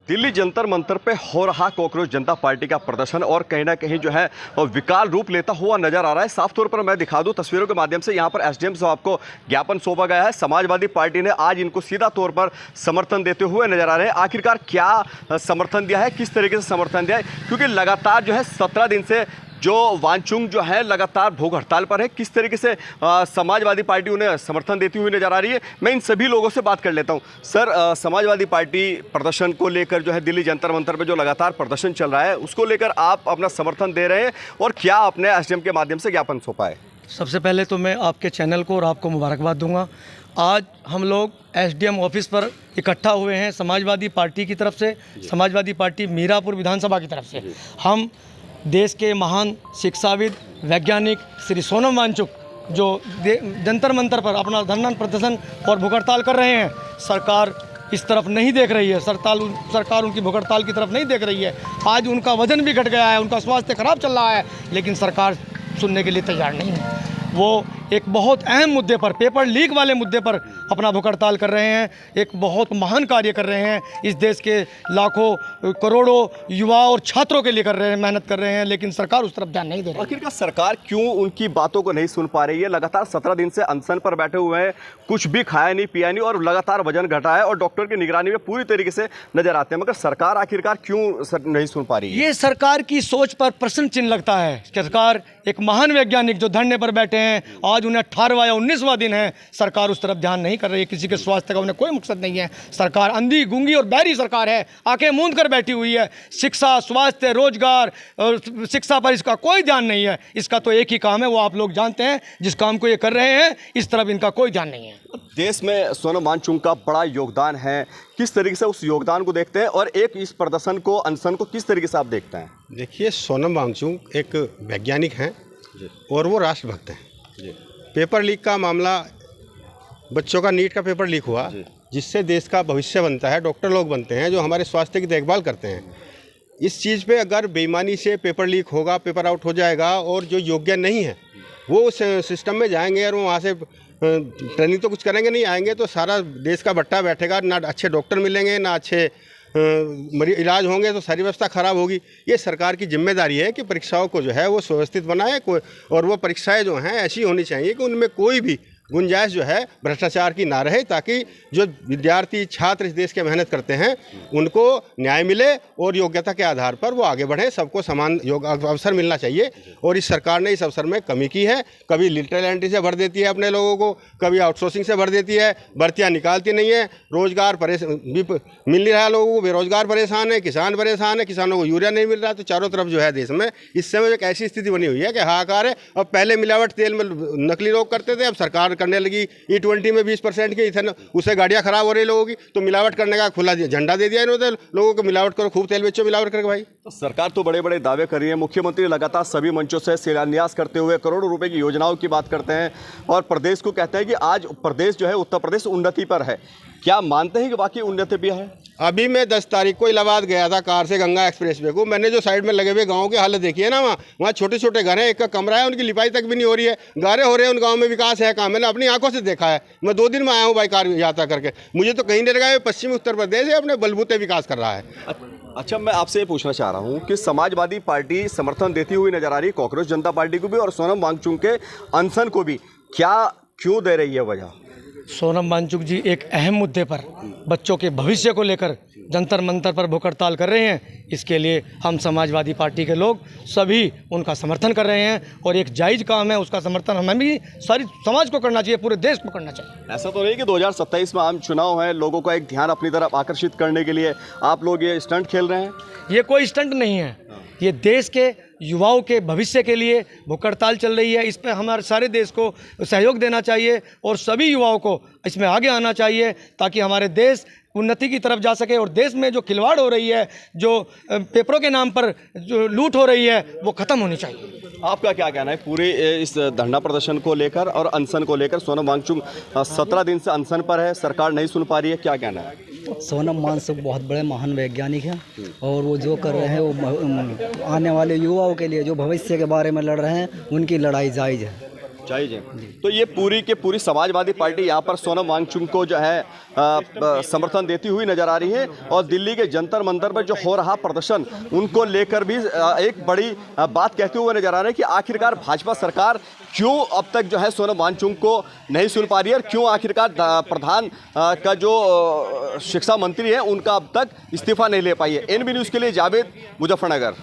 दिल्ली जंतर मंतर पे हो रहा कॉकरोच जनता पार्टी का प्रदर्शन और कहीं ना कहीं जो है विकराल रूप लेता हुआ नजर आ रहा है। साफ तौर पर मैं दिखा दूं तस्वीरों के माध्यम से, यहाँ पर एसडीएम साहब को ज्ञापन सौंपा गया है। समाजवादी पार्टी ने आज इनको सीधा तौर पर समर्थन देते हुए नजर आ रहे हैं। आखिरकार क्या समर्थन दिया है, किस तरीके से समर्थन दिया है, क्योंकि लगातार जो है 17 दिन से जो वांगचुक जो है लगातार भूख हड़ताल पर है। किस तरीके से समाजवादी पार्टी उन्हें समर्थन देती हुई नजर आ रही है, मैं इन सभी लोगों से बात कर लेता हूं। सर, समाजवादी पार्टी प्रदर्शन को लेकर जो है दिल्ली जंतर मंतर पे जो लगातार प्रदर्शन चल रहा है उसको लेकर आप अपना समर्थन दे रहे हैं और क्या आपने एसडीएम के माध्यम से ज्ञापन सौंपा है? सबसे पहले तो मैं आपके चैनल को और आपको मुबारकबाद दूंगा। आज हम लोग एसडीएम ऑफिस पर इकट्ठा हुए हैं समाजवादी पार्टी की तरफ से, समाजवादी पार्टी मीरापुर विधानसभा की तरफ से। हम देश के महान शिक्षाविद वैज्ञानिक श्री सोनम वांगचुक जो जंतर मंतर पर अपना धरना प्रदर्शन और भूख हड़ताल कर रहे हैं, सरकार इस तरफ नहीं देख रही है। सरकार उनकी भूख हड़ताल की तरफ नहीं देख रही है। आज उनका वजन भी घट गया है, उनका स्वास्थ्य खराब चल रहा है, लेकिन सरकार सुनने के लिए तैयार नहीं है। वो एक बहुत अहम मुद्दे पर, पेपर लीक वाले मुद्दे पर अपना भूख हड़ताल कर रहे हैं। एक बहुत महान कार्य कर रहे हैं, इस देश के लाखों करोड़ों युवा और छात्रों के लिए कर रहे हैं, मेहनत कर रहे हैं, लेकिन सरकार उस तरफ ध्यान नहीं दे रही। आखिरकार सरकार क्यों उनकी बातों को नहीं सुन पा रही है? लगातार 17 दिन से अनशन पर बैठे हुए हैं, कुछ भी खाया नहीं पिया नहीं और लगातार वजन घटा है और डॉक्टर की निगरानी में पूरी तरीके से नजर आते हैं, मगर सरकार आखिरकार क्यों नहीं सुन पा रही है? ये सरकार की सोच पर प्रश्न चिन्ह लगता है। सरकार, एक महान वैज्ञानिक जो धरने पर बैठे हैं, आज उन्हें 18वां या 19वां दिन है, सरकार उस तरफ ध्यान नहीं कर रही है। किसी के स्वास्थ्य का उन्हें कोई मकसद नहीं है। सरकार अंधी, गूंगी और बहरी सरकार है, आंखें मूंद कर बैठी हुई है। शिक्षा, स्वास्थ्य, रोजगार और शिक्षा पर इसका कोई ध्यान नहीं है। इसका तो एक ही काम है, वो आप लोग जानते हैं, जिस काम को ये कर रहे हैं इस तरफ इनका कोई ध्यान नहीं है। देश में सोनम वांगचुक का बड़ा योगदान है, किस तरीके से उस योगदान को देखते हैं और एक इस प्रदर्शन को, अनशन को किस तरीके से आप देखते हैं? देखिए, सोनम वांगचुक एक वैज्ञानिक हैं और वो राष्ट्रभक्त हैं। पेपर लीक का मामला, बच्चों का नीट का पेपर लीक हुआ, जिससे देश का भविष्य बनता है, डॉक्टर लोग बनते हैं जो हमारे स्वास्थ्य की देखभाल करते हैं। इस चीज़ पे अगर बेईमानी से पेपर लीक होगा, पेपर आउट हो जाएगा और जो योग्य नहीं है वो उस सिस्टम में जाएंगे और वहाँ से ट्रेनिंग तो कुछ करेंगे नहीं, आएंगे तो सारा देश का बट्टा बैठेगा, ना अच्छे डॉक्टर मिलेंगे, ना अच्छे इलाज होंगे, तो सारी व्यवस्था खराब होगी। ये सरकार की जिम्मेदारी है कि परीक्षाओं को जो है वो सुव्यवस्थित बनाए और वो परीक्षाएं जो हैं ऐसी होनी चाहिए कि उनमें कोई भी गुंजाइश जो है भ्रष्टाचार की ना रहे, ताकि जो विद्यार्थी छात्र इस देश के मेहनत करते हैं उनको न्याय मिले और योग्यता के आधार पर वो आगे बढ़ें। सबको समान अवसर मिलना चाहिए और इस सरकार ने इस अवसर में कमी की है। कभी लिटरल एंट्री से भर देती है अपने लोगों को, कभी आउटसोर्सिंग से भर देती है, भर्तियाँ निकालती नहीं है, रोजगार भी मिल नहीं रहा लोगों को, बेरोजगार परेशान है, किसान परेशान है, किसानों को यूरिया नहीं मिल रहा। तो चारों तरफ जो है देश में इस समय एक ऐसी स्थिति बनी हुई है कि हाहाकार है। और पहले मिलावट तेल में नकली लोग करते थे, अब सरकार करने लगी E20 में 20% की इथेनॉल, उससे गाड़ियां खराब हो रही लोगों की, तो मिलावट करने का खुला झंडा दे दिया इन्होंने, लोगों को मिलावट करो, खूब तेल बेचो मिलावट करके। भाई, तो सरकार तो बड़े बड़े दावे कर रही है, मुख्यमंत्री लगातार सभी मंचों से शिलान्यास करते हुए करोड़ों रुपए की योजनाओं की बात करते हैं और प्रदेश को कहते हैं कि आज प्रदेश जो है, उत्तर प्रदेश उन्नति पर है। क्या मानते हैं कि बाकी उन्नति भी है? अभी मैं 10 तारीख को इलाहाबाद गया था कार से गंगा एक्सप्रेस वे को, मैंने जो साइड में लगे हुए गाँव की हालत देखी है ना, वहाँ छोटे छोटे घर हैं, एक का कमरा है, उनकी लिपाई तक भी नहीं हो रही है, गारे हो रहे हैं। उन गाँव में विकास है कहाँ? मैंने अपनी आंखों से देखा है। मैं 2 दिन में आया हूँ बाई कार यात्रा करके, मुझे तो कहीं नहीं लगा पश्चिमी उत्तर प्रदेश है अपने बलबूते विकास कर रहा है। अच्छा, मैं आपसे ये पूछना चाह रहा हूँ कि समाजवादी पार्टी समर्थन देती हुई नजर आ रही है कॉकरोच जनता पार्टी को भी और सोनम वांगचुक के अनशन को भी, क्यों दे रही है वजह? सोनम वांगचुक जी एक अहम मुद्दे पर, बच्चों के भविष्य को लेकर जंतर मंतर पर भूख हड़ताल कर रहे हैं। इसके लिए हम समाजवादी पार्टी के लोग सभी उनका समर्थन कर रहे हैं और एक जायज़ काम है, उसका समर्थन हमें भी सारी समाज को करना चाहिए, पूरे देश को करना चाहिए। ऐसा तो नहीं कि 2027 में आम चुनाव है, लोगों का एक ध्यान अपनी तरफ आकर्षित करने के लिए आप लोग ये स्टंट खेल रहे हैं? ये कोई स्टंट नहीं है, ये देश के युवाओं के भविष्य के लिए भूख हड़ताल चल रही है। इस पर हमारे सारे देश को सहयोग देना चाहिए और सभी युवाओं को इसमें आगे आना चाहिए, ताकि हमारे देश उन्नति की तरफ जा सके और देश में जो खिलवाड़ हो रही है, जो पेपरों के नाम पर जो लूट हो रही है, वो ख़त्म होनी चाहिए। आपका क्या कहना है पूरे इस धरना प्रदर्शन को लेकर और अनशन को लेकर? सोनम वांगचुक 17 दिन से अनशन पर है, सरकार नहीं सुन पा रही है, क्या कहना है? सोनम वांगचुक बहुत बड़े महान वैज्ञानिक हैं और वो जो कर रहे हैं वो आने वाले युवाओं के लिए, जो भविष्य के बारे में लड़ रहे हैं, उनकी लड़ाई जायज़ है। चाहिए। तो ये पूरी के पूरी समाजवादी पार्टी यहाँ पर सोनम वांगचुक को जो है समर्थन देती हुई नजर आ रही है और दिल्ली के जंतर मंतर पर जो हो रहा प्रदर्शन उनको लेकर भी एक बड़ी बात कहते हुए नजर आ रहे हैं कि आखिरकार भाजपा सरकार क्यों अब तक जो है सोनम वांगचुक को नहीं सुन पा रही है और क्यों आखिरकार प्रधान का जो शिक्षा मंत्री है उनका अब तक इस्तीफा नहीं ले पाई है। एनबी न्यूज़ के लिए जावेद, मुजफ्फरनगर।